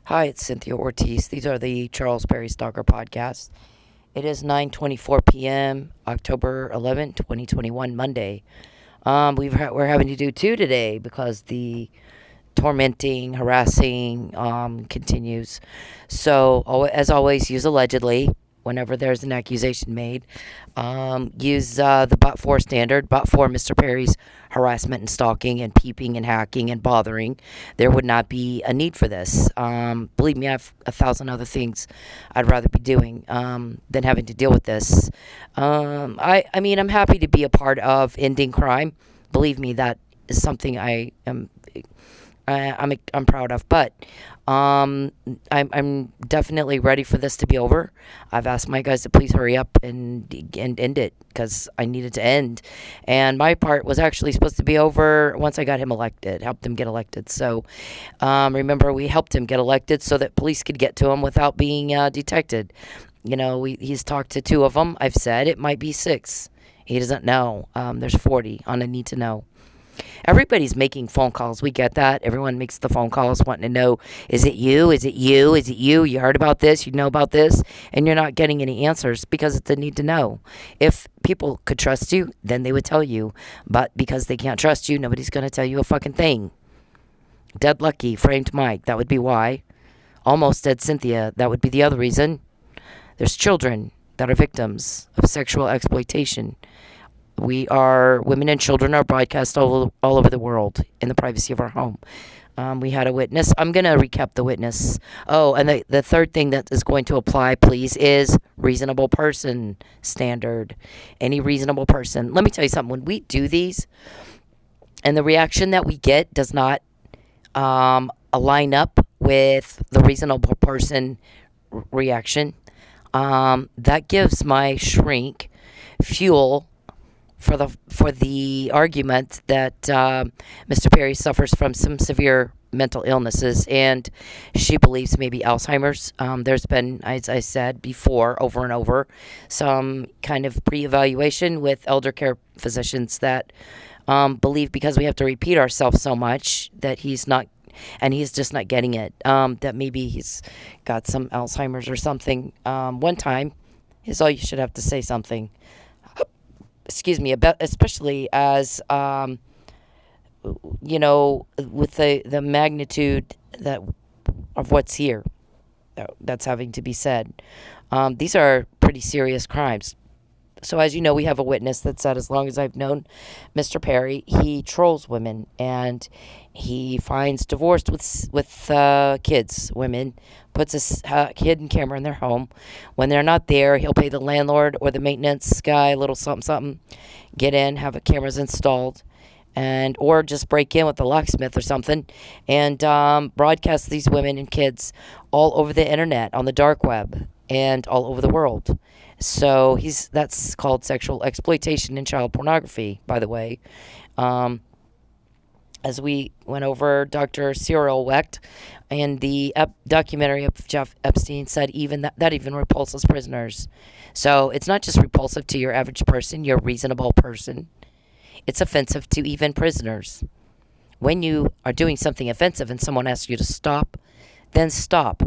Hi, it's Cynthia Ortiz. These are the Charles Perry Stalker podcasts. It is 9:24 p.m., October 11th, 2021, Monday. We're having to do two today because the tormenting, harassing continues. So, as always, use allegedly whenever there's an accusation made. Use the but-for standard, but for Mr. Perry's harassment and stalking and peeping and hacking and bothering. There would not be a need for this. Believe me, I have 1,000 other things I'd rather be doing than having to deal with this. I mean, I'm happy to be a part of ending crime. Believe me, that is something I'm proud of, but I'm definitely ready for this to be over. I've asked my guys to please hurry up and end it because I needed to end, and my part was actually supposed to be over once I got him elected, helped him get elected. So remember, we helped him get elected so that police could get to him without being detected. You know, he's talked to 2 of them. I've said it might be 6. He doesn't know. There's 40 on a need to know. Everybody's making phone calls. We get that. Everyone makes the phone calls wanting to know, is it you? Is it you? Is it you? You heard about this? You know about this? And you're not getting any answers because it's a need to know. If people could trust you, then they would tell you. But because they can't trust you, nobody's going to tell you a fucking thing. Dead Lucky, framed Mike. That would be why. Almost dead Cynthia. That would be the other reason. There's children that are victims of sexual exploitation. Women and children are broadcast all over the world in the privacy of our home. We had a witness. I'm going to recap the witness. Oh, and the third thing that is going to apply, please, is reasonable person standard. Any reasonable person. Let me tell you something. When we do these, and the reaction that we get does not align up with the reasonable person reaction, that gives my shrink fuel for the argument that Mr. Perry suffers from some severe mental illnesses, and she believes maybe Alzheimer's. There's been, as I said before, over and over, some kind of pre-evaluation with elder care physicians that believe because we have to repeat ourselves so much that he's not, and he's just not getting it, that maybe he's got some Alzheimer's or something. One time is all you should have to say something. Excuse me, especially as, you know, with the magnitude of what's here that's having to be said. These are pretty serious crimes. So as you know, we have a witness that said, as long as I've known Mr. Perry, he trolls women and he finds divorced with kids, women, puts a hidden camera in their home. When they're not there, he'll pay the landlord or the maintenance guy a little something, something, get in, have the cameras installed, and or just break in with the locksmith or something and broadcast these women and kids all over the internet, on the dark web, and all over the world. So that's called sexual exploitation and child pornography, by the way. As we went over, Dr. Cyril Wecht and the documentary of Jeff Epstein said that even repulses prisoners. So it's not just repulsive to your average person, your reasonable person. It's offensive to even prisoners. When you are doing something offensive and someone asks you to stop, then stop.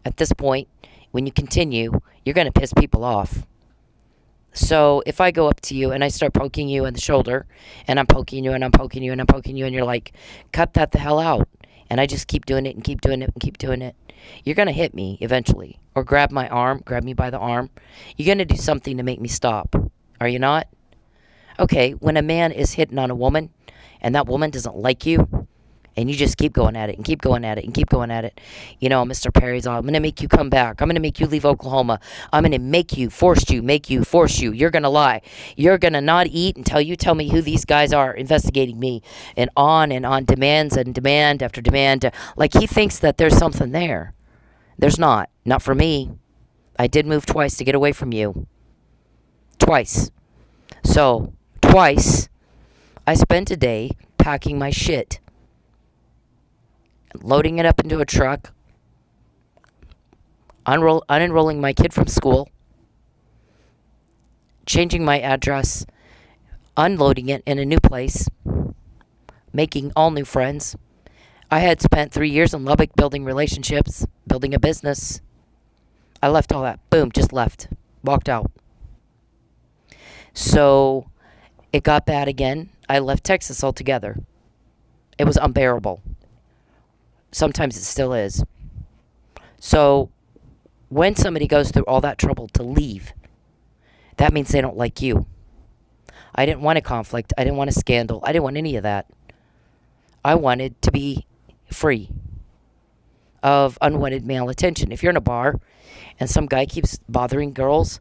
At this point, when you continue, you're going to piss people off. So if I go up to you and I start poking you in the shoulder, and I'm poking you and I'm poking you and I'm poking you, and you're like, cut that the hell out, and I just keep doing it and keep doing it and keep doing it, you're going to hit me eventually. Or grab me by the arm. You're going to do something to make me stop. Are you not? Okay, when a man is hitting on a woman and that woman doesn't like you, and you just keep going at it and keep going at it and keep going at it. You know, Mr. Perry's all, I'm going to make you come back. I'm going to make you leave Oklahoma. I'm going to make you, force you. You're going to lie. You're going to not eat until you tell me who these guys are investigating me. And on, demands and demand after demand. Like he thinks that there's something there. There's not. Not for me. I did move twice to get away from you. Twice. So, twice, I spent a day packing my shit, loading it up into a truck, unenrolling my kid from school, changing my address, unloading it in a new place, making all new friends. I had spent 3 years in Lubbock building relationships, building a business. I left all that. Boom, just left. Walked out. So it got bad again. I left Texas altogether. It was unbearable. Sometimes it still is. So when somebody goes through all that trouble to leave, that means they don't like you. I didn't want a conflict. I didn't want a scandal. I didn't want any of that. I wanted to be free of unwanted male attention. If you're in a bar and some guy keeps bothering girls,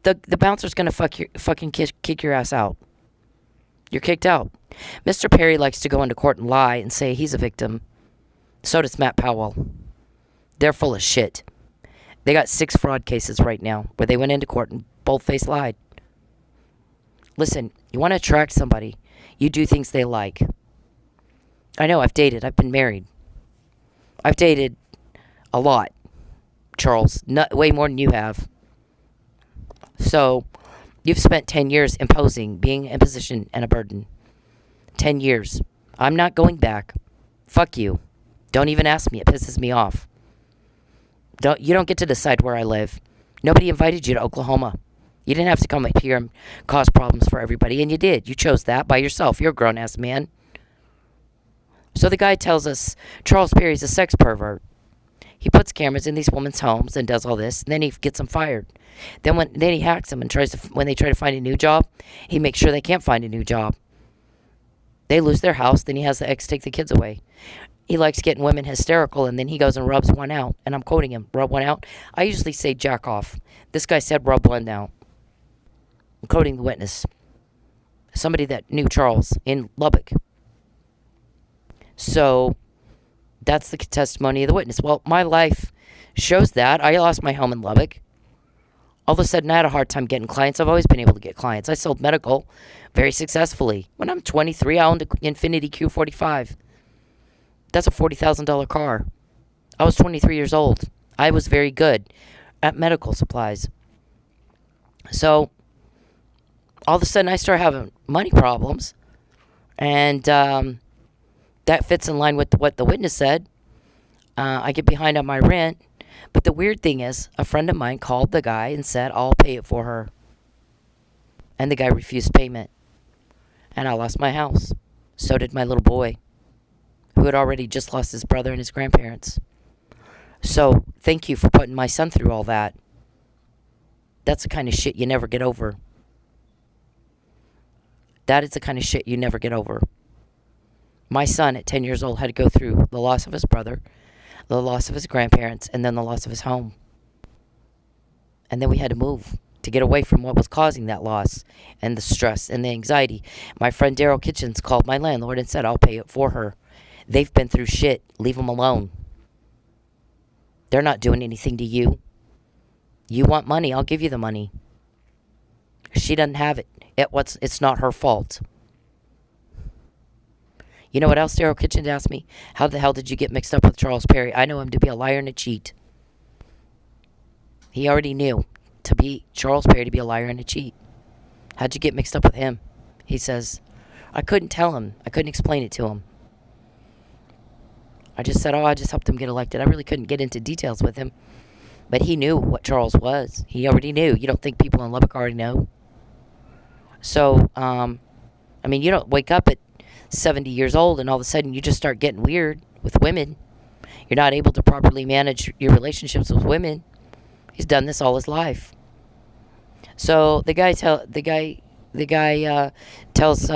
the bouncer's going to fucking kick your ass out. You're kicked out. Mr. Perry likes to go into court and lie and say he's a victim. So does Matt Powell. They're full of shit. They got 6 fraud cases right now where they went into court and bold-faced lied. Listen, you want to attract somebody, you do things they like. I know, I've dated. I've been married. I've dated a lot, Charles. Way more than you have. So, you've spent 10 years imposing, being in position and a burden. 10 years. I'm not going back. Fuck you. Don't even ask me. It pisses me off. You don't get to decide where I live. Nobody invited you to Oklahoma. You didn't have to come up here and cause problems for everybody, and you did. You chose that by yourself. You're a grown-ass man. So the guy tells us Charles Perry's a sex pervert. He puts cameras in these women's homes and does all this, and then he gets them fired. Then he hacks them and when they try to find a new job, he makes sure they can't find a new job. They lose their house, then he has the ex take the kids away. He likes getting women hysterical, and then he goes and rubs one out. And I'm quoting him, rub one out. I usually say jack off. This guy said rub one out. I'm quoting the witness. Somebody that knew Charles in Lubbock. So, that's the testimony of the witness. Well, my life shows that. I lost my home in Lubbock. All of a sudden, I had a hard time getting clients. I've always been able to get clients. I sold medical very successfully. When I'm 23, I owned an Infiniti Q45. That's a $40,000 car. I was 23 years old. I was very good at medical supplies. So, all of a sudden, I start having money problems. And that fits in line with what the witness said. I get behind on my rent. But the weird thing is, a friend of mine called the guy and said, I'll pay it for her. And the guy refused payment. And I lost my house. So did my little boy, who had already just lost his brother and his grandparents. So, thank you for putting my son through all that. That's the kind of shit you never get over. That is the kind of shit you never get over. My son, at 10 years old, had to go through the loss of his brother, the loss of his grandparents, and then the loss of his home. And then we had to move to get away from what was causing that loss and the stress and the anxiety. My friend Daryl Kitchens called my landlord and said, I'll pay it for her. They've been through shit. Leave them alone. They're not doing anything to you. You want money, I'll give you the money. She doesn't have it. It's not her fault. You know what else Daryl Kitchens asked me? How the hell did you get mixed up with Charles Perry? I know him to be a liar and a cheat. He already knew Charles Perry to be a liar and a cheat. How'd you get mixed up with him? He says, I couldn't tell him. I couldn't explain it to him. I just said, I just helped him get elected. I really couldn't get into details with him. But he knew what Charles was. He already knew. You don't think people in Lubbock already know? So, you don't wake up at 70 years old and all of a sudden you just start getting weird with women. You're not able to properly manage your relationships with women. He's done this all his life. So the guy tells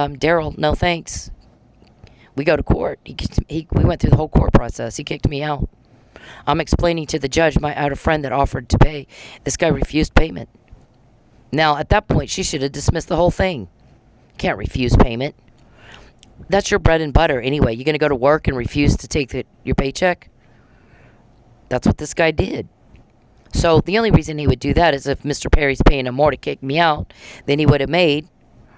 Daryl, no thanks. We go to court. We went through the whole court process. He kicked me out. I'm explaining to the judge I had a friend that offered to pay. This guy refused payment. Now, at that point, she should have dismissed the whole thing. Can't refuse payment. That's your bread and butter anyway. You're going to go to work and refuse to take your paycheck? That's what this guy did. So the only reason he would do that is if Mr. Perry's paying him more to kick me out than he would have made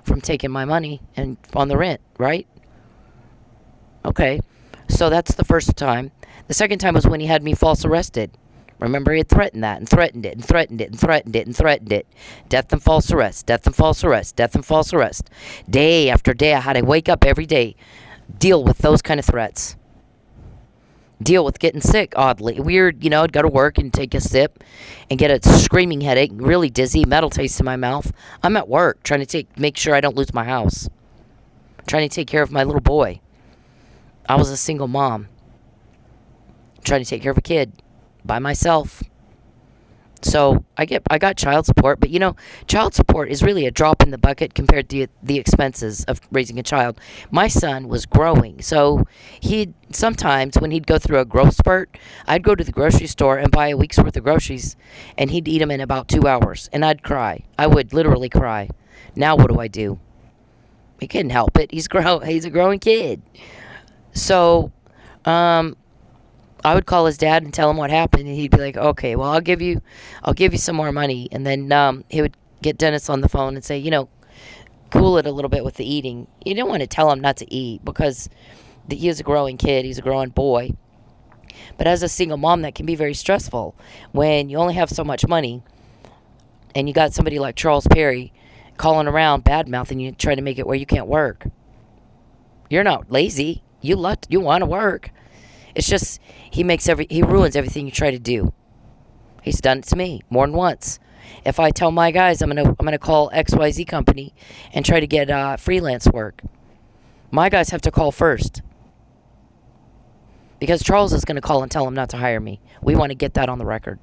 from taking my money and on the rent, right? Okay, so that's the first time. The second time was when he had me false arrested. Remember, he had threatened that and threatened it and threatened it and threatened it and threatened it. Death and false arrest, death and false arrest, death and false arrest. Day after day, I had to wake up every day, deal with those kind of threats. deal with getting sick, oddly. Weird, I'd go to work and take a sip and get a screaming headache, really dizzy, metal taste in my mouth. I'm at work trying to make sure I don't lose my house. Trying to take care of my little boy. I was a single mom. Trying to take care of a kid by myself. So I got child support, but child support is really a drop in the bucket compared to the expenses of raising a child. My son was growing, so sometimes when he'd go through a growth spurt, I'd go to the grocery store and buy a week's worth of groceries, and he'd eat them in about 2 hours, and I'd cry. I would literally cry. Now what do? He couldn't help it. He's a growing kid. So, I would call his dad and tell him what happened, and he'd be like, "Okay, well, I'll give you some more money." And then he would get Dennis on the phone and say, cool it a little bit with the eating. You don't want to tell him not to eat because he is a growing kid. He's a growing boy. But as a single mom, that can be very stressful when you only have so much money, and you got somebody like Charles Perry calling around, bad-mouthing you, trying to make it where you can't work. You're not lazy. You want to work. It's just he ruins everything you try to do. He's done it to me more than once. If I tell my guys I'm gonna call XYZ company and try to get freelance work, my guys have to call first because Charles is gonna call and tell him not to hire me. We want to get that on the record,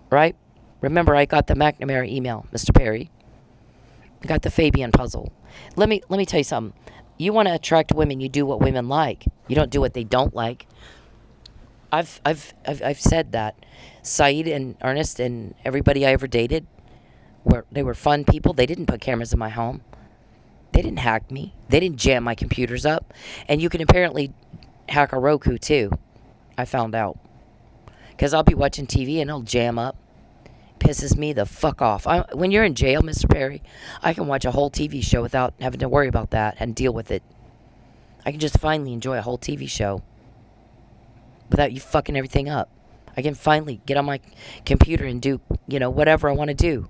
right? Remember, I got the McNamara email, Mr. Perry. I got the Fabian puzzle. Let me tell you something. You want to attract women, you do what women like. You don't do what they don't like. I've said that. Saeed and Ernest and everybody I ever dated, they were fun people. They didn't put cameras in my home. They didn't hack me. They didn't jam my computers up. And you can apparently hack a Roku too. I found out. Because I'll be watching TV and it'll jam up. Pisses me the fuck off. When you're in jail, Mr. Perry, I can watch a whole TV show without having to worry about that and deal with it. I can just finally enjoy a whole TV show without you fucking everything up. I can finally get on my computer and do, whatever I want to do.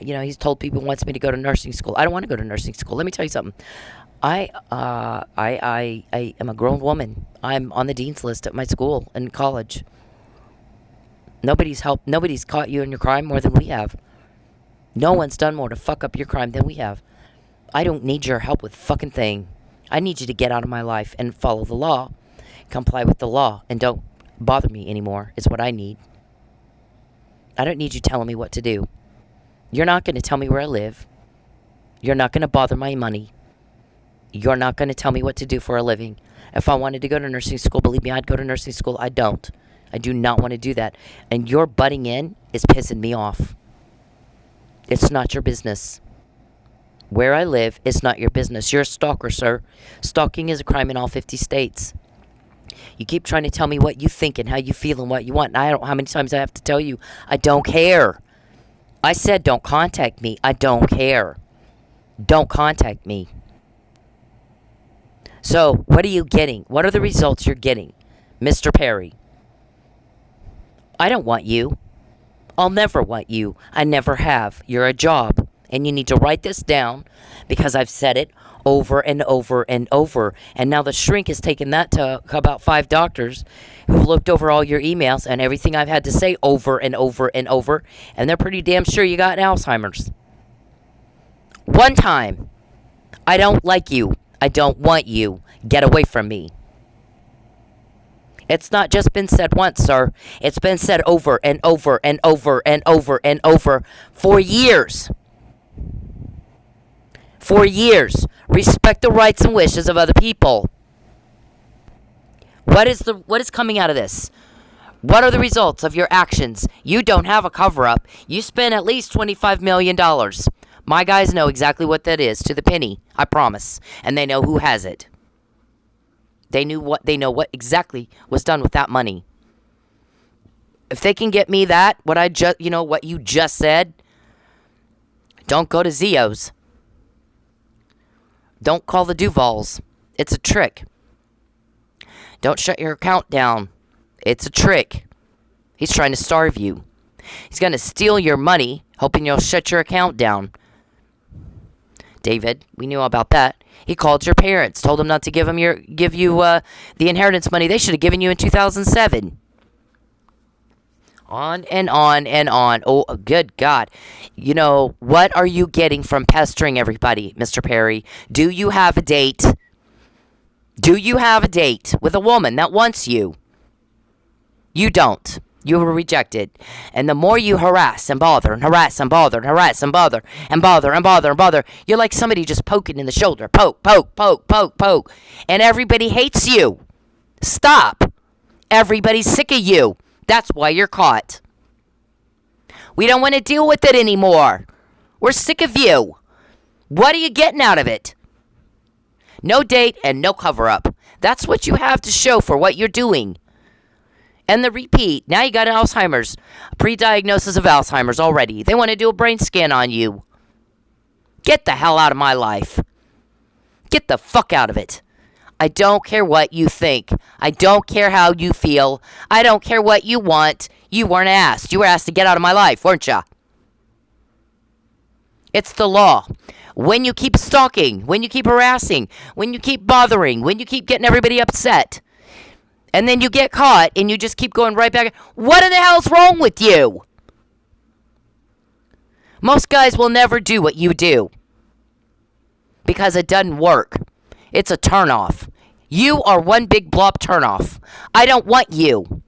He's told people he wants me to go to nursing school. I don't want to go to nursing school. Let me tell you something. I am a grown woman. I'm on the dean's list at my school in college. Nobody's caught you in your crime more than we have. No one's done more to fuck up your crime than we have. I don't need your help with fucking thing. I need you to get out of my life and follow the law. Comply with the law and don't bother me anymore. It's what I need. I don't need you telling me what to do. You're not going to tell me where I live. You're not going to bother my money. You're not going to tell me what to do for a living. If I wanted to go to nursing school, believe me, I'd go to nursing school. I don't. I do not want to do that. And your butting in is pissing me off. It's not your business. Where I live is not your business. You're a stalker, sir. Stalking is a crime in all 50 states. You keep trying to tell me what you think and how you feel and what you want. And I don't know how many times I have to tell you, I don't care. I said don't contact me. I don't care. Don't contact me. So, what are you getting? What are the results you're getting, Mr. Perry? I don't want you. I'll never want you. I never have. You're a job. And you need to write this down because I've said it over and over and over. And now the shrink has taken that to about 5 doctors who've looked over all your emails and everything I've had to say over and over and over. And they're pretty damn sure you got Alzheimer's. One time. I don't like you. I don't want you. Get away from me. It's not just been said once, sir. It's been said over and over and over and over and over for years. For years. Respect the rights and wishes of other people. What is coming out of this? What are the results of your actions? You don't have a cover-up. You spent at least $25 million. My guys know exactly what that is to the penny, I promise. And they know who has it. They know what exactly was done with that money. If they can get me that, what you just said, don't go to Zio's. Don't call the Duvals. It's a trick. Don't shut your account down. It's a trick. He's trying to starve you. He's going to steal your money, hoping you'll shut your account down. David, we knew about that. He called your parents, told them not to give you the inheritance money they should have given you in 2007. On and on and on. Oh, good God. You know, what are you getting from pestering everybody, Mr. Perry? Do you have a date? Do you have a date with a woman that wants you? You don't. You were rejected. And the more you harass and bother and harass and bother and harass and bother and bother and bother and bother, you're like somebody just poking in the shoulder. Poke, poke, poke, poke, poke. And everybody hates you. Stop. Everybody's sick of you. That's why you're caught. We don't want to deal with it anymore. We're sick of you. What are you getting out of it? No date and no cover-up. That's what you have to show for what you're doing. And the repeat. Now you got Alzheimer's. Pre-diagnosis of Alzheimer's already. They want to do a brain scan on you. Get the hell out of my life. Get the fuck out of it. I don't care what you think. I don't care how you feel. I don't care what you want. You weren't asked. You were asked to get out of my life, weren't you? It's the law. When you keep stalking, when you keep harassing, when you keep bothering, when you keep getting everybody upset, and then you get caught and you just keep going right back. What in the hell's wrong with you? Most guys will never do what you do because it doesn't work. It's a turnoff. You are one big blob turnoff. I don't want you.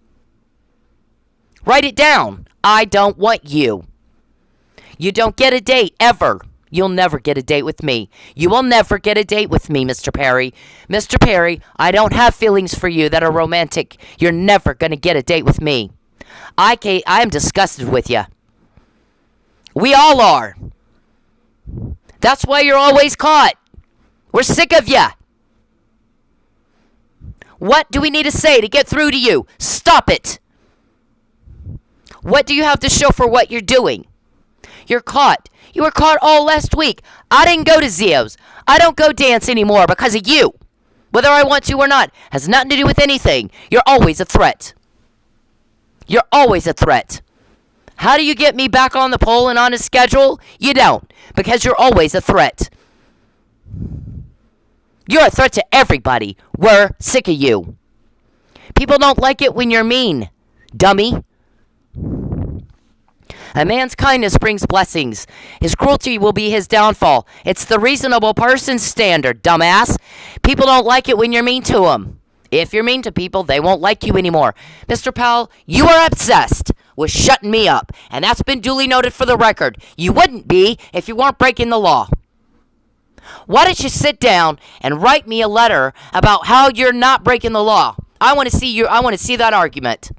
Write it down. I don't want you. You don't get a date ever. You'll never get a date with me. You will never get a date with me, Mr. Perry. Mr. Perry, I don't have feelings for you that are romantic. You're never going to get a date with me. I am disgusted with you. We all are. That's why you're always caught. We're sick of you. What do we need to say to get through to you? Stop it. What do you have to show for what you're doing? You're caught. You were caught all last week. I didn't go to Zio's. I don't go dance anymore because of you. Whether I want to or not has nothing to do with anything. You're always a threat. You're always a threat. How do you get me back on the pole and on a schedule? You don't, because you're always a threat. You're a threat to everybody. We're sick of you. People don't like it when you're mean, dummy. A man's kindness brings blessings. His cruelty will be his downfall. It's the reasonable person's standard, dumbass. People don't like it when you're mean to them. If you're mean to people, they won't like you anymore. Mr. Powell, you are obsessed with shutting me up, and that's been duly noted for the record. You wouldn't be if you weren't breaking the law. Why don't you sit down and write me a letter about how you're not breaking the law? I want to see that argument.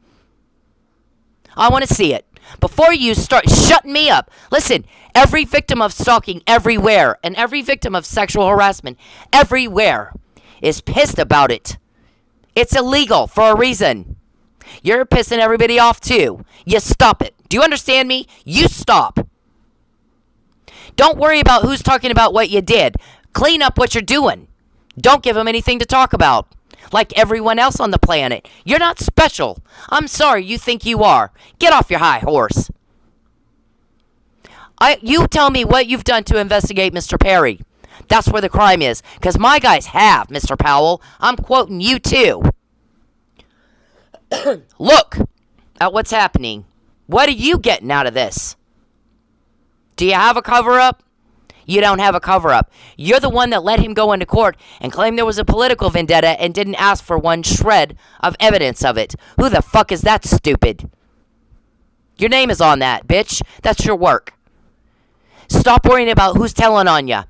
I want to see it. Before you start shutting me up. Listen, every victim of stalking everywhere and every victim of sexual harassment everywhere is pissed about it. It's illegal for a reason. You're pissing everybody off too. You stop it. Do you understand me? You stop. Don't worry about who's talking about what you did. Clean up what you're doing. Don't give them anything to talk about. Like everyone else on the planet. You're not special. I'm sorry you think you are. Get off your high horse. You tell me what you've done to investigate Mr. Perry. That's where the crime is. Because my guys have, Mr. Powell. I'm quoting you too. Look at what's happening. What are you getting out of this? Do you have a cover-up? You don't have a cover-up. You're the one that let him go into court and claim there was a political vendetta and didn't ask for one shred of evidence of it. Who the fuck is that stupid? Your name is on that, bitch. That's your work. Stop worrying about who's telling on you.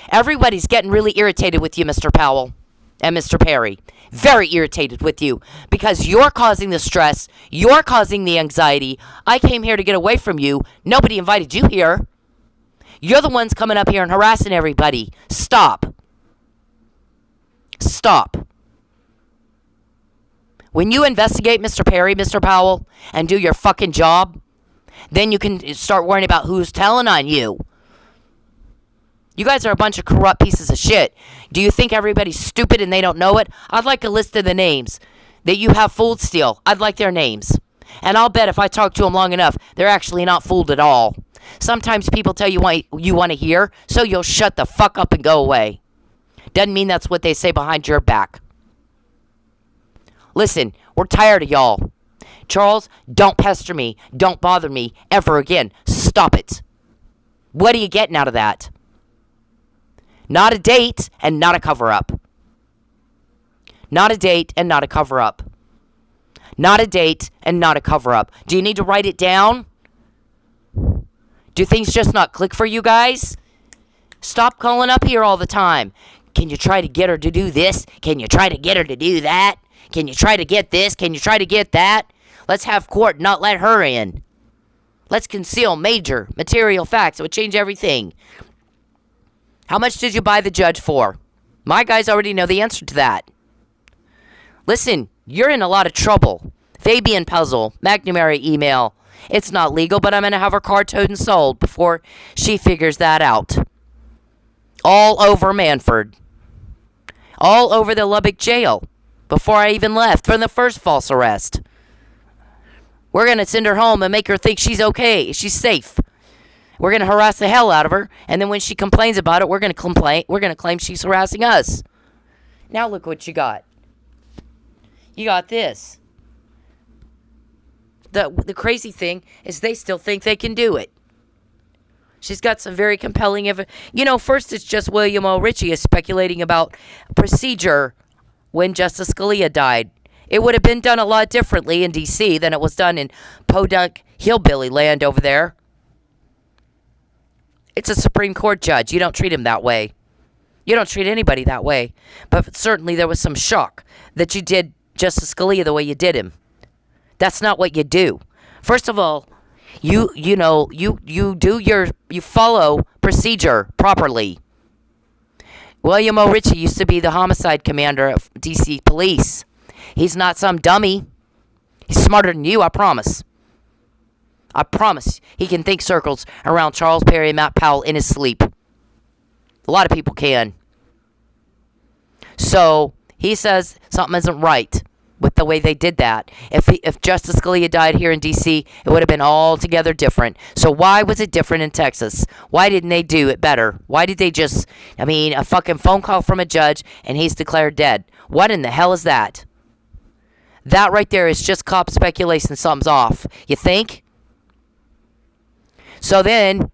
Everybody's getting really irritated with you, Mr. Powell and Mr. Perry. Very irritated with you because you're causing the stress. You're causing the anxiety. I came here to get away from you. Nobody invited you here. You're the ones coming up here and harassing everybody. Stop. Stop. When you investigate Mr. Perry, Mr. Powell, and do your fucking job, then you can start worrying about who's telling on you. You guys are a bunch of corrupt pieces of shit. Do you think everybody's stupid and they don't know it? I'd like a list of the names that you have fooled still. I'd like their names. And I'll bet if I talk to them long enough, they're actually not fooled at all. Sometimes people tell you what you want to hear, so you'll shut the fuck up and go away. Doesn't mean that's what they say behind your back. Listen, we're tired of y'all. Charles, don't pester me. Don't bother me ever again. Stop it. What are you getting out of that? Not a date and not a cover-up. Not a date and not a cover-up. Not a date and not a cover-up. Do you need to write it down? Do things just not click for you guys? Stop calling up here all the time. Can you try to get her to do this? Can you try to get her to do that? Can you try to get this? Can you try to get that? Let's have court not let her in. Let's conceal major material facts. It would change everything. How much did you buy the judge for? My guys already know the answer to that. Listen, you're in a lot of trouble. Fabian Puzzle, McNamara email. It's not legal, but I'm going to have her car towed and sold before she figures that out. All over Manford. All over the Lubbock jail. Before I even left from the first false arrest. We're going to send her home and make her think she's okay. She's safe. We're going to harass the hell out of her. And then when she complains about it, we're going to claim she's harassing us. Now look what you got. You got this. The crazy thing is they still think they can do it. She's got some very compelling first it's just William O. Ritchie is speculating about procedure when Justice Scalia died. It would have been done a lot differently in D.C. than it was done in podunk hillbilly land over there. It's a Supreme Court judge. You don't treat him that way. You don't treat anybody that way. But certainly there was some shock that you did Justice Scalia the way you did him. That's not what you do. First of all, you follow procedure properly. William O. Ritchie used to be the homicide commander of D.C. Police. He's not some dummy. He's smarter than you, I promise. I promise he can think circles around Charles Perry and Matt Powell in his sleep. A lot of people can. So, he says something isn't right with the way they did that. If Justice Scalia died here in D.C., it would have been altogether different. So why was it different in Texas? Why didn't they do it better? Why did they just, a fucking phone call from a judge and he's declared dead? What in the hell is that? That right there is just cop speculation. Something's off. You think? So then,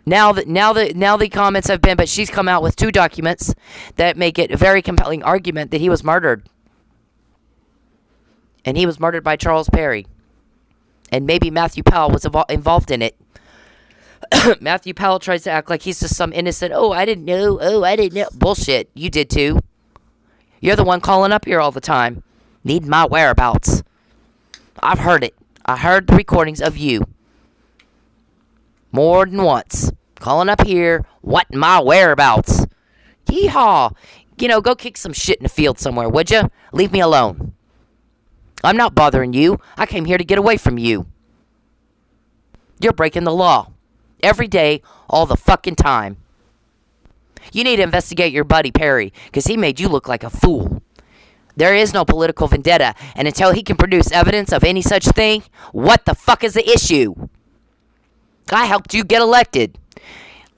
now the comments have been, but she's come out with 2 documents that make it a very compelling argument that he was murdered. And he was murdered by Charles Perry. And maybe Matthew Powell was involved in it. Matthew Powell tries to act like he's just some innocent, I didn't know. Bullshit. You did too. You're the one calling up here all the time. Need my whereabouts. I've heard it. I heard the recordings of you. More than once. Calling up here, what my whereabouts. Yeehaw. Go kick some shit in the field somewhere, would you? Leave me alone. I'm not bothering you. I came here to get away from you. You're breaking the law. Every day, all the fucking time. You need to investigate your buddy Perry, because he made you look like a fool. There is no political vendetta, and until he can produce evidence of any such thing, what the fuck is the issue? I helped you get elected.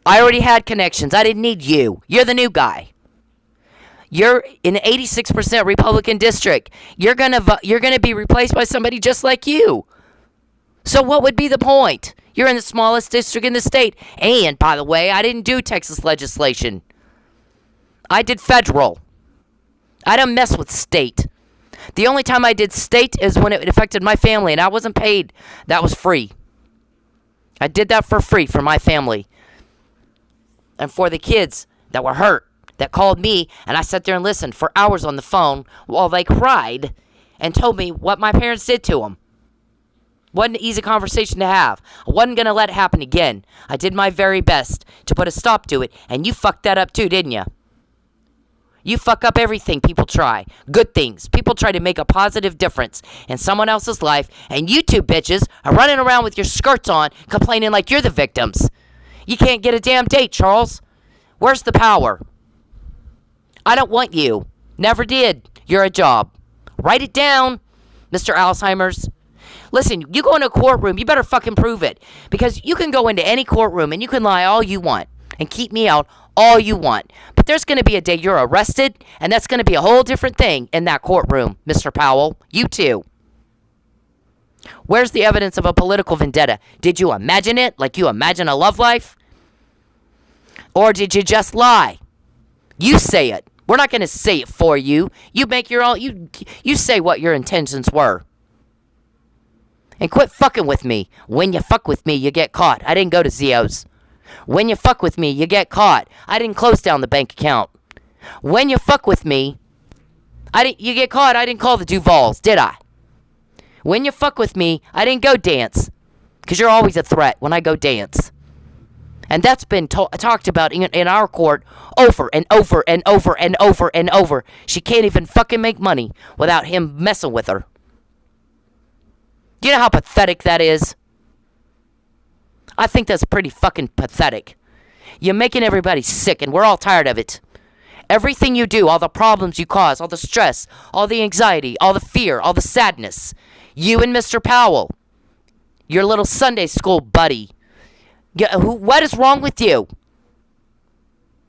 I already had connections. I didn't need you. You're the new guy. You're in an 86% Republican district. You're gonna be replaced by somebody just like you. So what would be the point? You're in the smallest district in the state. And, by the way, I didn't do Texas legislation. I did federal. I don't mess with state. The only time I did state is when it affected my family, and I wasn't paid. That was free. I did that for free for my family. And for the kids that were hurt, that called me, and I sat there and listened for hours on the phone while they cried and told me what my parents did to them. Wasn't an easy conversation to have. I wasn't going to let it happen again. I did my very best to put a stop to it, and you fucked that up too, didn't you? You fuck up everything people try. Good things. People try to make a positive difference in someone else's life, and you two bitches are running around with your skirts on, complaining like you're the victims. You can't get a damn date, Charles. Where's the power? I don't want you. Never did. You're a job. Write it down, Mr. Alzheimer's. Listen, you go into a courtroom, you better fucking prove it. Because you can go into any courtroom and you can lie all you want and keep me out all you want. But there's going to be a day you're arrested, and that's going to be a whole different thing in that courtroom, Mr. Powell. You too. Where's the evidence of a political vendetta? Did you imagine it like you imagine a love life? Or did you just lie? You say it. We're not going to say it for you. You make your own. You say what your intentions were. And quit fucking with me. When you fuck with me, you get caught. I didn't go to Zio's. When you fuck with me, you get caught. I didn't close down the bank account. When you fuck with me, you get caught. I didn't call the Duvals, did I? When you fuck with me, I didn't go dance. Because you're always a threat when I go dance. And that's been talked about in our court over and over and over and over and over. She can't even fucking make money without him messing with her. Do you know how pathetic that is? I think that's pretty fucking pathetic. You're making everybody sick, and we're all tired of it. Everything you do, all the problems you cause, all the stress, all the anxiety, all the fear, all the sadness. You and Mr. Powell, your little Sunday school buddy. What is wrong with you?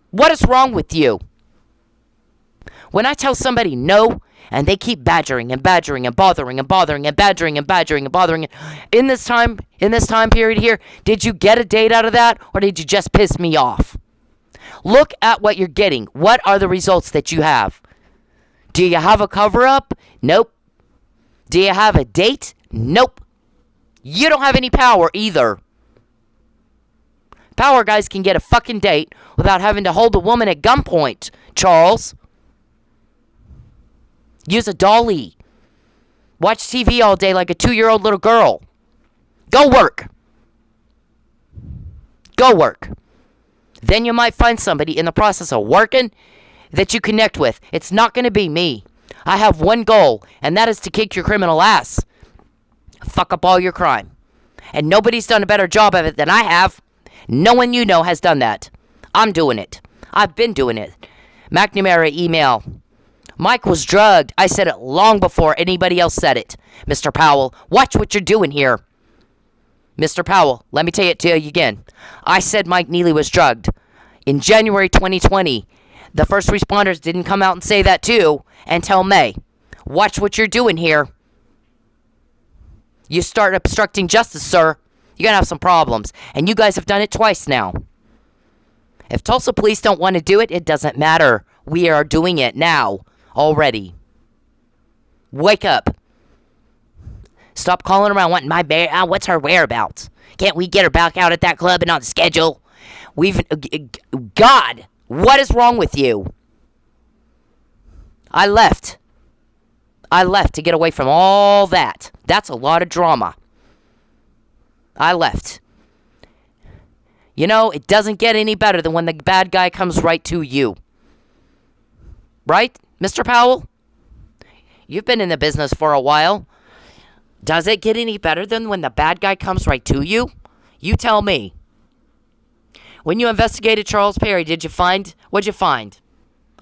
What is wrong with you? When I tell somebody no, and they keep badgering and badgering and bothering and bothering and badgering and badgering and bothering, in this time period here, did you get a date out of that, or did you just piss me off? Look at what you're getting. What are the results that you have? Do you have a cover-up? Nope. Do you have a date? Nope. You don't have any power either. Power guys can get a fucking date without having to hold a woman at gunpoint, Charles. Use a dolly. Watch TV all day like a 2-year-old little girl. Go work. Go work. Then you might find somebody in the process of working that you connect with. It's not going to be me. I have one goal, and that is to kick your criminal ass. Fuck up all your crime. And nobody's done a better job of it than I have. No one you know has done that. I'm doing it. I've been doing it. McNamara email. Mike was drugged. I said it long before anybody else said it. Mr. Powell, watch what you're doing here. Mr. Powell, let me tell it to you again. I said Mike Neely was drugged. In January 2020, the first responders didn't come out and say that too until May. Watch what you're doing here. You start obstructing justice, sir, you're going to have some problems. And you guys have done it twice now. If Tulsa police don't want to do it, it doesn't matter. We are doing it now. Already. Wake up. Stop calling around wanting my what's her whereabouts? Can't we get her back out at that club and on schedule? God, what is wrong with you? I left to get away from all that. That's a lot of drama. I left. You know, it doesn't get any better than when the bad guy comes right to you. Right, Mr. Powell? You've been in the business for a while. Does it get any better than when the bad guy comes right to you? You tell me. When you investigated Charles Perry, what'd you find?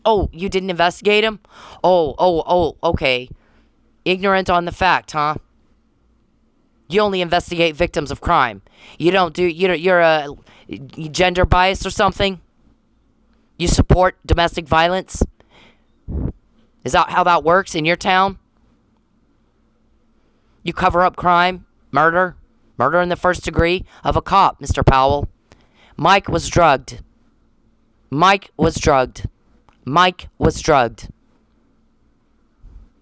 Oh, you didn't investigate him? Oh, okay. Ignorant on the fact, huh? You only investigate victims of crime. You're a gender bias or something? You support domestic violence? Is that how that works in your town? You cover up crime, murder in the first degree of a cop, Mr. Powell. Mike was drugged. Mike was drugged. Mike was drugged.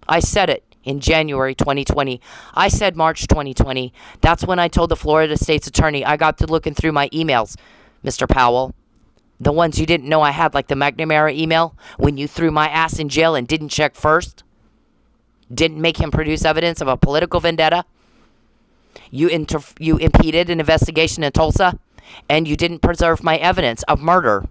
I said it in January 2020. I said March 2020. That's when I told the Florida State's Attorney I got to looking through my emails, Mr. Powell. The ones you didn't know I had, like the McNamara email, when you threw my ass in jail and didn't check first. Didn't make him produce evidence of a political vendetta. You impeded an investigation in Tulsa, and you didn't preserve my evidence of murder.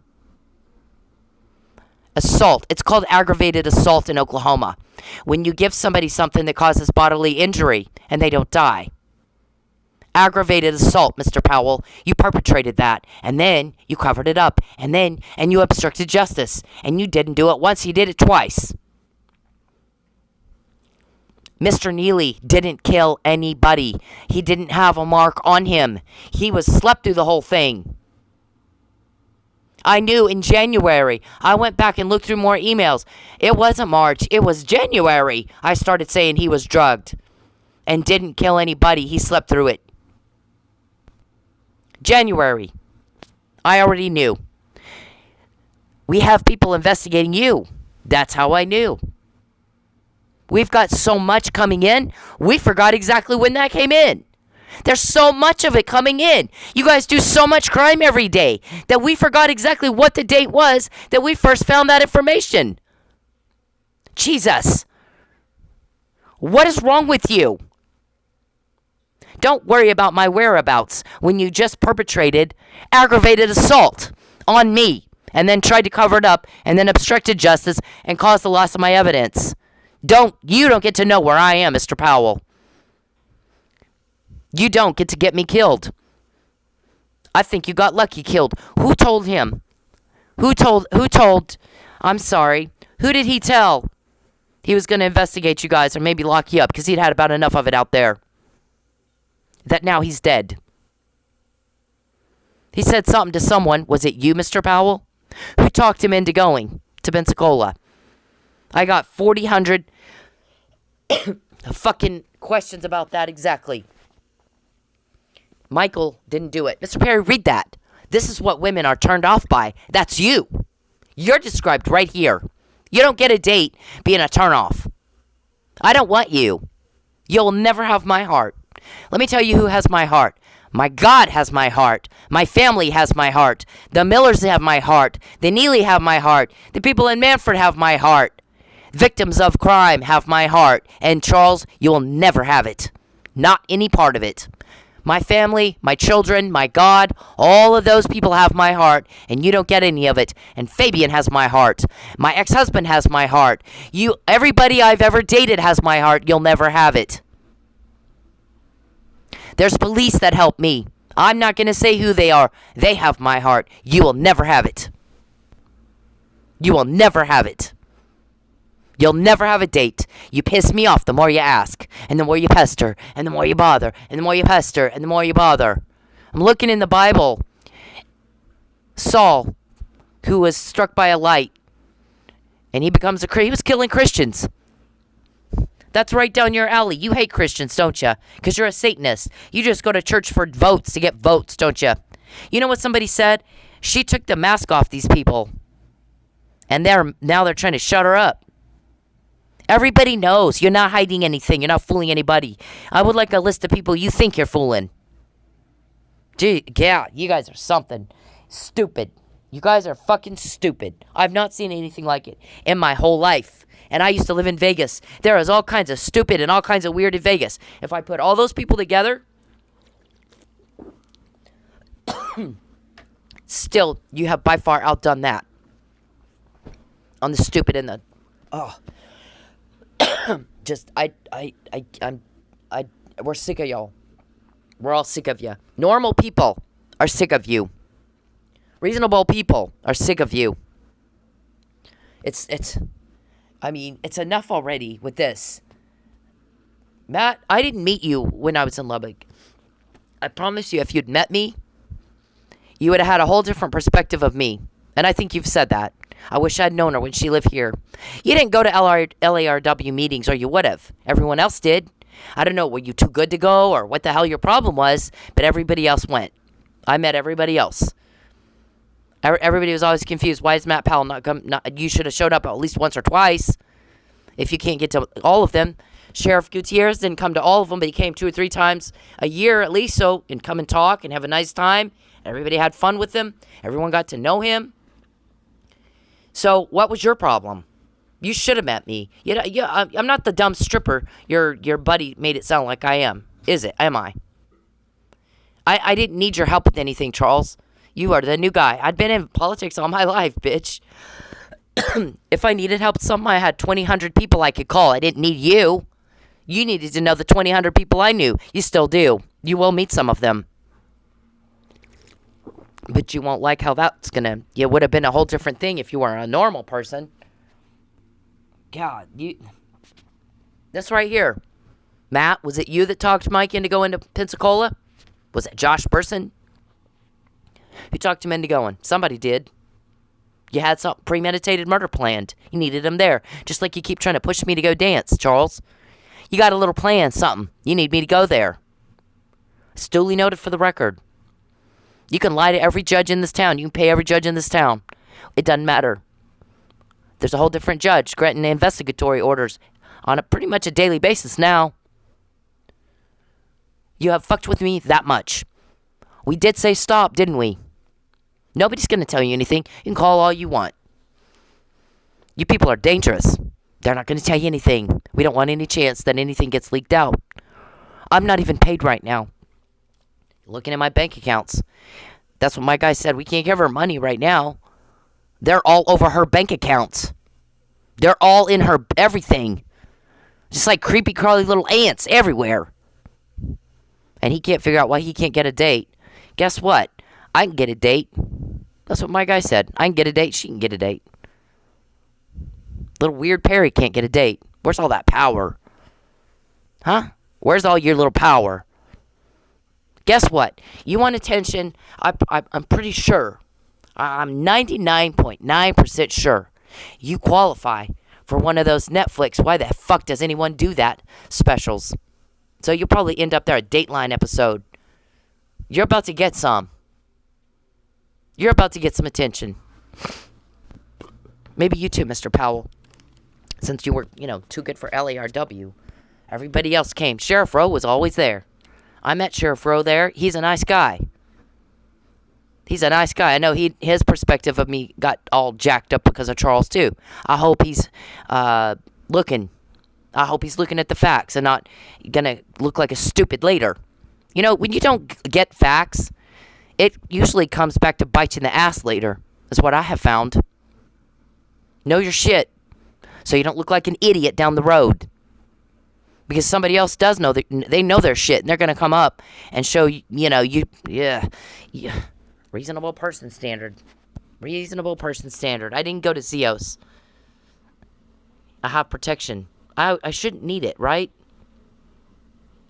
Assault. It's called aggravated assault in Oklahoma. When you give somebody something that causes bodily injury and they don't die. Aggravated assault, Mr. Powell. You perpetrated that, and then you covered it up, and you obstructed justice, and you didn't do it once, you did it twice. Mr. Neely didn't kill anybody. He didn't have a mark on him. He was slept through the whole thing. I knew in January. I went back and looked through more emails. It wasn't March. It was January. I started saying he was drugged and didn't kill anybody. He slept through it. January. I already knew. We have people investigating you. That's how I knew. We've got so much coming in, we forgot exactly when that came in. There's so much of it coming in. You guys do so much crime every day that we forgot exactly what the date was that we first found that information. Jesus. What is wrong with you? Don't worry about my whereabouts when you just perpetrated aggravated assault on me and then tried to cover it up and then obstructed justice and caused the loss of my evidence. You don't get to know where I am, Mr. Powell. You don't get to get me killed. I think you got lucky killed. Who told him? Who told, I'm sorry, who did he tell he was going to investigate you guys or maybe lock you up because he'd had about enough of it out there? That now he's dead. He said something to someone. Was it you, Mr. Powell? Who talked him into going to Pensacola? I got 4,000 fucking questions about that exactly. Michael didn't do it. Mr. Perry, read that. This is what women are turned off by. That's you. You're described right here. You don't get a date being a turnoff. I don't want you. You'll never have my heart. Let me tell you who has my heart. My God has my heart. My family has my heart. The Millers have my heart. The Neely have my heart. The people in Manford have my heart. Victims of crime have my heart. And Charles, you will never have it. Not any part of it. My family, my children, my God, all of those people have my heart, and you don't get any of it. And Fabian has my heart. My ex-husband has my heart. Everybody I've ever dated has my heart. You'll never have it. There's police that help me. I'm not going to say who they are. They have my heart. You will never have it. You will never have it. You'll never have a date. You piss me off the more you ask, and the more you pester, and the more you bother, and the more you pester, and the more you bother. I'm looking in the Bible. Saul, who was struck by a light, and he was killing Christians. That's right down your alley. You hate Christians, don't you? Because you're a Satanist. You just go to church for votes, to get votes, don't you? You know what somebody said? She took the mask off these people, and now they're trying to shut her up. Everybody knows you're not hiding anything. You're not fooling anybody. I would like a list of people you think you're fooling. Gee, yeah, you guys are something. Stupid. You guys are fucking stupid. I've not seen anything like it in my whole life. And I used to live in Vegas. There is all kinds of stupid and all kinds of weird in Vegas. If I put all those people together, still, you have by far outdone that. On the stupid and the... Oh... we're sick of y'all. We're all sick of you. Normal people are sick of you. Reasonable people are sick of you. It's enough already with this. Matt, I didn't meet you when I was in Lubbock. I promise you, if you'd met me, you would have had a whole different perspective of me. And I think you've said that. I wish I'd known her when she lived here. You didn't go to LARW meetings, or you would have. Everyone else did. I don't know, were you too good to go, or what the hell your problem was, but everybody else went. I met everybody else. Everybody was always confused. Why is Matt Powell not come? You should have showed up at least once or twice. If you can't get to all of them. Sheriff Gutierrez didn't come to all of them, but he came 2 or 3 times a year at least, and come and talk and have a nice time. Everybody had fun with him. Everyone got to know him. So, what was your problem? You should have met me. I'm not the dumb stripper your buddy made it sound like I am. Is it? Am I? I didn't need your help with anything, Charles. You are the new guy. I'd been in politics all my life, bitch. If I needed help with something, I had 2,000 people I could call. I didn't need you. You needed to know the 2,000 people I knew. You still do. You will meet some of them. But you won't like how that's gonna... It would have been a whole different thing if you were a normal person. God, this right here. Matt, was it you that talked Mike into going to Pensacola? Was it Josh Burson? Who talked him into going? Somebody did. You had some premeditated murder planned. You needed him there. Just like you keep trying to push me to go dance, Charles. You got a little plan, something. You need me to go there. It's duly noted for the record. You can lie to every judge in this town. You can pay every judge in this town. It doesn't matter. There's a whole different judge granting investigatory orders on pretty much a daily basis now. You have fucked with me that much. We did say stop, didn't we? Nobody's going to tell you anything. You can call all you want. You people are dangerous. They're not going to tell you anything. We don't want any chance that anything gets leaked out. I'm not even paid right now. Looking at my bank accounts. That's what my guy said. We can't give her money right now. They're all over her bank accounts. They're all in her everything. Just like creepy crawly little ants everywhere. And he can't figure out why he can't get a date. Guess what? I can get a date. That's what my guy said. I can get a date. She can get a date. Little weird Perry can't get a date. Where's all that power? Huh? Where's all your little power? Guess what? You want attention? I'm pretty sure. I'm 99.9% sure you qualify for one of those Netflix, why the fuck does anyone do that, specials. So you'll probably end up there, a Dateline episode. You're about to get some. You're about to get some attention. Maybe you too, Mr. Powell. Since you were, too good for LARW. Everybody else came. Sheriff Rowe was always there. I met Sheriff Rowe there. He's a nice guy. He's a nice guy. I know his perspective of me got all jacked up because of Charles too. I hope he's looking. I hope he's looking at the facts and not gonna look like a stupid later. When you don't get facts, it usually comes back to bite you in the ass later. Is what I have found. Know your shit, so you don't look like an idiot down the road. Because somebody else does know they know their shit, and they're gonna come up and show yeah. Reasonable person standard. Reasonable person standard. I didn't go to Zeos. I have protection. I shouldn't need it, right?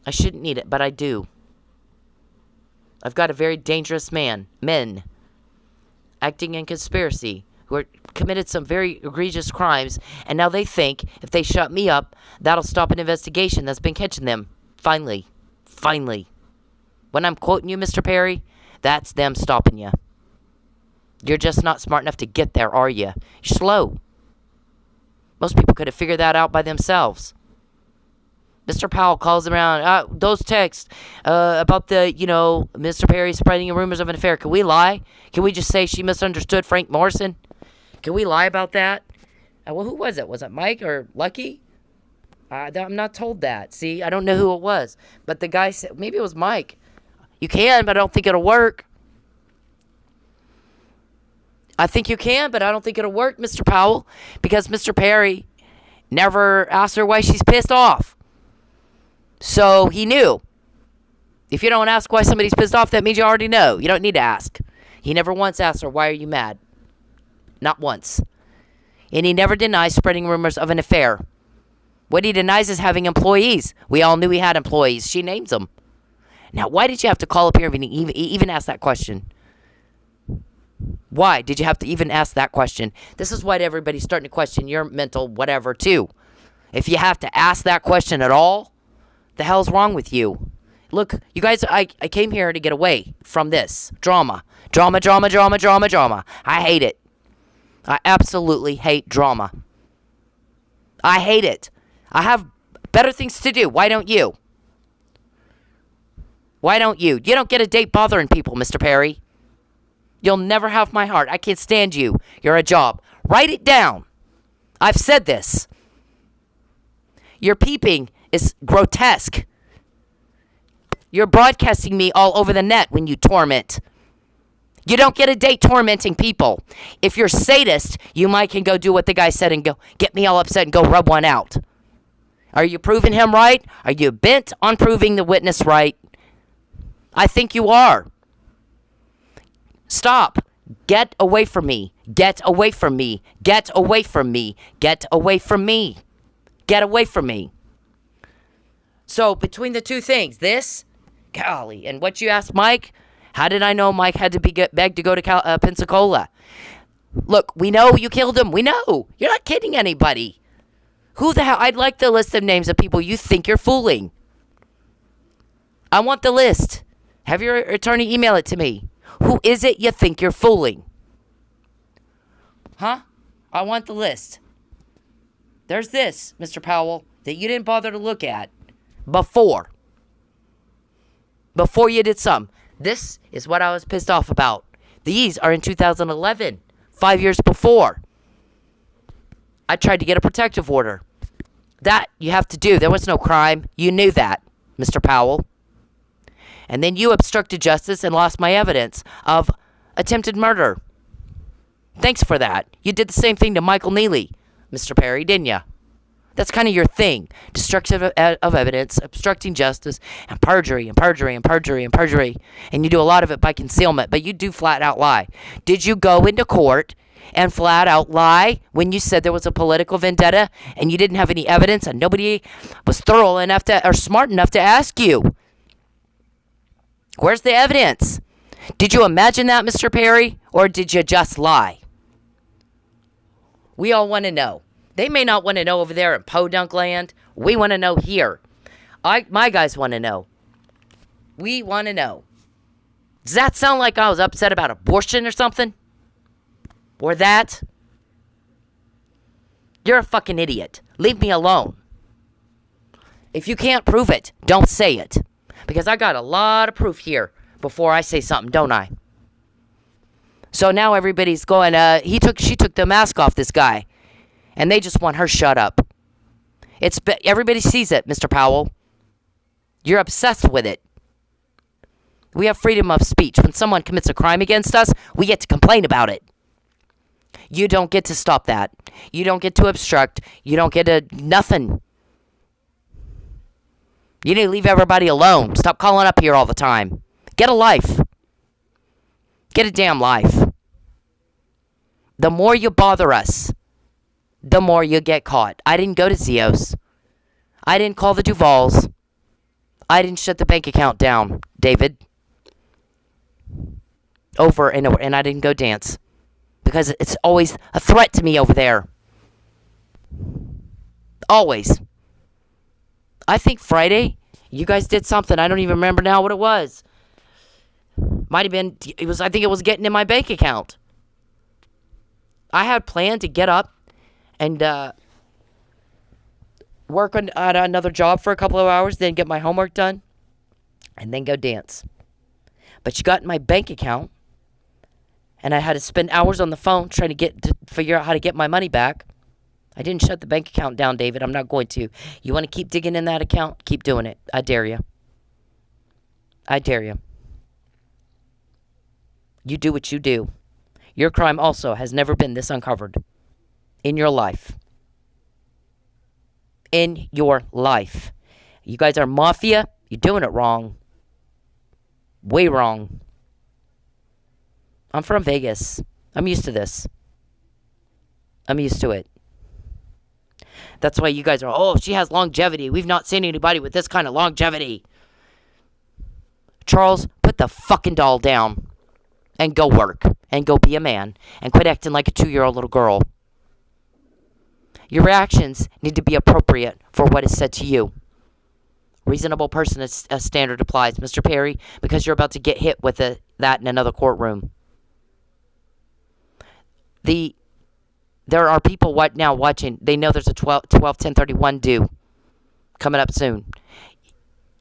I shouldn't need it, but I do. I've got a very dangerous men, acting in conspiracy, who are committed some very egregious crimes, and now they think if they shut me up, that'll stop an investigation that's been catching them. Finally. When I'm quoting you, Mr. Perry, that's them stopping you. You're just not smart enough to get there, are you? You're slow. Most people could have figured that out by themselves. Mr. Powell calls around, those texts about the, Mr. Perry spreading rumors of an affair. Can we lie? Can we just say she misunderstood Frank Morrison? Can we lie about that? Well, who was it? Was it Mike or Lucky? I'm not told that. See, I don't know who it was. But the guy said, maybe it was Mike. You can, but I don't think it'll work. I think you can, but I don't think it'll work, Mr. Powell. Because Mr. Perry never asked her why she's pissed off. So he knew. If you don't ask why somebody's pissed off, that means you already know. You don't need to ask. He never once asked her, why are you mad? Not once. And he never denies spreading rumors of an affair. What he denies is having employees. We all knew he had employees. She names them. Now, why did you have to call up here and even ask that question? Why did you have to even ask that question? This is why everybody's starting to question your mental whatever, too. If you have to ask that question at all, the hell's wrong with you? Look, you guys, I came here to get away from this. Drama. I hate it. I absolutely hate drama. I hate it. I have better things to do. Why don't you? Why don't you? You don't get a date bothering people, Mr. Perry. You'll never have my heart. I can't stand you. You're a job. Write it down. I've said this. Your peeping is grotesque. You're broadcasting me all over the net when you torment. You don't get a date tormenting people. If you're sadist, you might can go do what the guy said and go get me all upset and go rub one out. Are you proving him right? Are you bent on proving the witness right? I think you are. Stop. Get away from me. Get away from me. Get away from me. Get away from me. Get away from me. So between the two things, this, golly, and what you asked Mike, how did I know Mike had to be begged to go to Pensacola? Look, we know you killed him. We know. You're not kidding anybody. Who the hell? I'd like the list of names of people you think you're fooling. I want the list. Have your attorney email it to me. Who is it you think you're fooling? Huh? I want the list. There's this, Mr. Powell, that you didn't bother to look at before. Before you did some. This is what I was pissed off about. These are in 2011, 5 years before. I tried to get a protective order. That you have to do. There was no crime. You knew that, Mr. Powell. And then you obstructed justice and lost my evidence of attempted murder. Thanks for that. You did the same thing to Michael Neely, Mr. Perry, didn't you? That's kind of your thing. Destruction of evidence, obstructing justice, and perjury, and perjury, and perjury, and perjury. And you do a lot of it by concealment, but you do flat out lie. Did you go into court and flat out lie when you said there was a political vendetta and you didn't have any evidence and nobody was thorough enough to, or smart enough to ask you? Where's the evidence? Did you imagine that, Mr. Perry, or did you just lie? We all want to know. They may not want to know over there in Podunk land. We want to know here. My guys want to know. We want to know. Does that sound like I was upset about abortion or something? Or that? You're a fucking idiot. Leave me alone. If you can't prove it, don't say it. Because I got a lot of proof here before I say something, don't I? So now everybody's going, she took the mask off this guy. And they just want her shut up. Everybody sees it, Mr. Powell. You're obsessed with it. We have freedom of speech. When someone commits a crime against us, we get to complain about it. You don't get to stop that. You don't get to obstruct. You don't get to nothing. You need to leave everybody alone. Stop calling up here all the time. Get a life. Get a damn life. The more you bother us, the more you get caught. I didn't go to Zios. I didn't call the Duvals. I didn't shut the bank account down, David. Over and over. And I didn't go dance. Because it's always a threat to me over there. Always. I think Friday, you guys did something. I don't even remember now what it was. Might have been, I think it was getting in my bank account. I had planned to get up and work on another job for a couple of hours, then get my homework done, and then go dance. But you got in my bank account, and I had to spend hours on the phone trying to figure out how to get my money back. I didn't shut the bank account down, David. I'm not going to. You want to keep digging in that account? Keep doing it. I dare you. I dare you. You do what you do. Your crime also has never been this uncovered in your life. In your life. You guys are mafia. You're doing it wrong. Way wrong. I'm from Vegas. I'm used to this. I'm used to it. That's why you guys are, oh, she has longevity. We've not seen anybody with this kind of longevity. Charles, put the fucking doll down and go work and go be a man and quit acting like a 2-year-old little girl. Your reactions need to be appropriate for what is said to you. Reasonable person standard applies, Mr. Perry, because you're about to get hit with that in another courtroom. There are people now watching. They know there's a 1031 due coming up soon.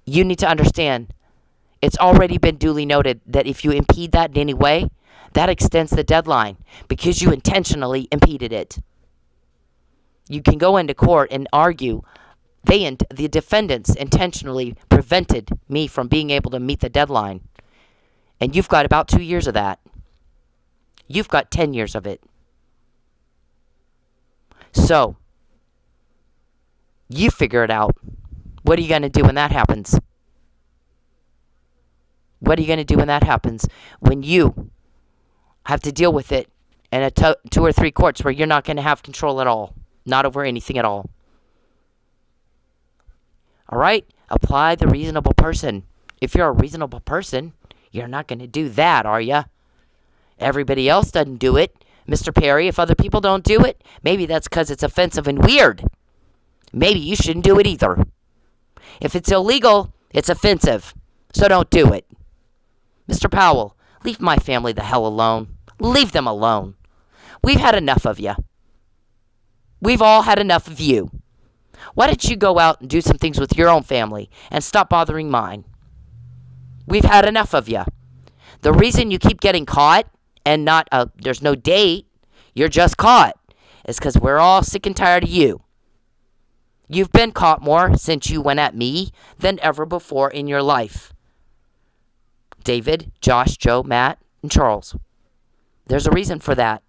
You need to understand, it's already been duly noted that if you impede that in any way, that extends the deadline because you intentionally impeded it. You can go into court and argue the defendants intentionally prevented me from being able to meet the deadline. And you've got about 2 years of that. You've got 10 years of it. So, you figure it out. What are you going to do when that happens? What are you going to do when that happens? When you have to deal with it in 2 or 3 courts where you're not going to have control at all. Not over anything at all. Alright? Apply the reasonable person. If you're a reasonable person, you're not going to do that, are you? Everybody else doesn't do it Mr. Perry, if other people don't do it, maybe that's because it's offensive and weird. Maybe you shouldn't do it either. If it's illegal, it's offensive. So don't do it. Mr. Powell, leave my family the hell alone. Leave them alone. We've had enough of you. We've all had enough of you. Why don't you go out and do some things with your own family and stop bothering mine? We've had enough of you. The reason you keep getting caught and there's no date, you're just caught, is because we're all sick and tired of you. You've been caught more since you went at me than ever before in your life. David, Josh, Joe, Matt, and Charles. There's a reason for that.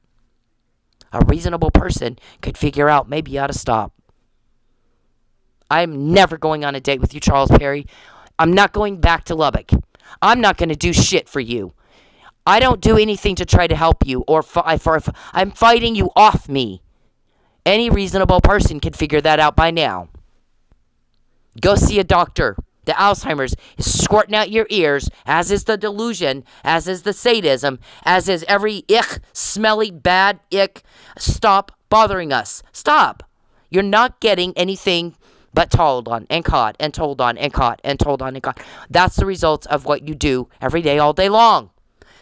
A reasonable person could figure out maybe you ought to stop. I'm never going on a date with you, Charles Perry. I'm not going back to Lubbock. I'm not going to do shit for you. I don't do anything to try to help you I'm fighting you off me. Any reasonable person can figure that out by now. Go see a doctor. The Alzheimer's is squirting out your ears, as is the delusion, as is the sadism, as is every smelly, bad Stop bothering us. Stop. You're not getting anything but told on and caught and told on and caught and told on and caught. That's the result of what you do every day, all day long.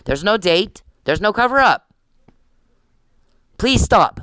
There's no date. There's no cover up. Please stop.